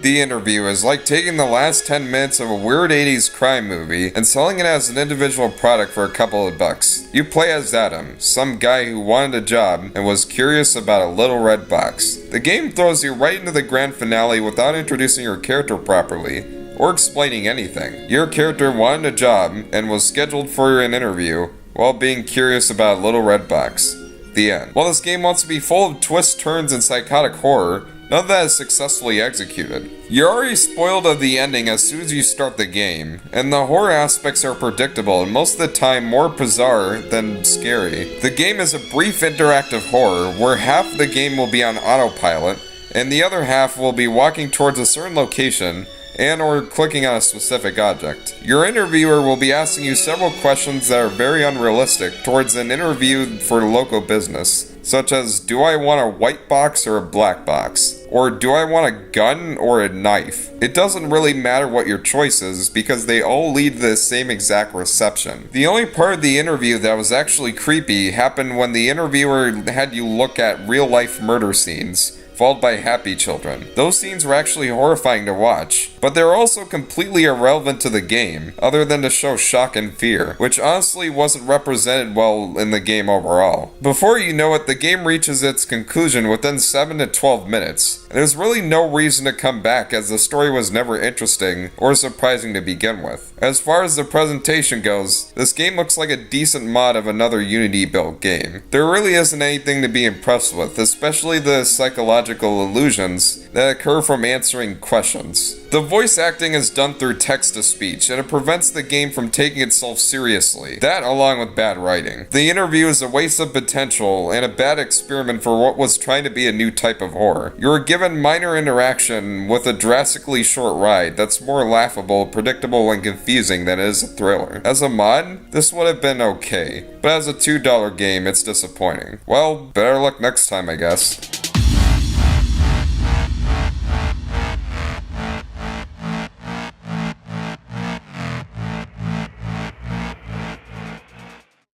The interview is like taking the last 10 minutes of a weird 80s crime movie and selling it as an individual product for a couple of bucks. You play as Adam, some guy who wanted a job and was curious about a little red box. The game throws you right into the grand finale without introducing your character properly or explaining anything. Your character wanted a job and was scheduled for an interview while being curious about a little red box. The end. While this game wants to be full of twists, turns, and psychotic horror, none of that is successfully executed. You're already spoiled of the ending as soon as you start the game, and the horror aspects are predictable and most of the time more bizarre than scary. The game is a brief interactive horror where half the game will be on autopilot, and the other half will be walking towards a certain location and or clicking on a specific object. Your interviewer will be asking you several questions that are very unrealistic towards an interview for local business, such as, do I want a white box or a black box? Or do I want a gun or a knife? It doesn't really matter what your choice is because they all lead to the same exact reception. The only part of the interview that was actually creepy happened when the interviewer had you look at real life murder scenes, followed by happy children. Those scenes were actually horrifying to watch, but they were also completely irrelevant to the game, other than to show shock and fear, which honestly wasn't represented well in the game overall. Before you know it, the game reaches its conclusion within 7 to 12 minutes, and there's really no reason to come back as the story was never interesting or surprising to begin with. As far as the presentation goes, this game looks like a decent mod of another Unity-built game. There really isn't anything to be impressed with, especially the psychological illusions that occur from answering questions. The voice acting is done through text-to-speech, and it prevents the game from taking itself seriously. That along with bad writing. The interview is a waste of potential and a bad experiment for what was trying to be a new type of horror. You are given minor interaction with a drastically short ride that's more laughable, predictable, and confusing than it is a thriller. As a mod, this would have been okay, but as a $2 game, it's disappointing. Well, better luck next time, I guess.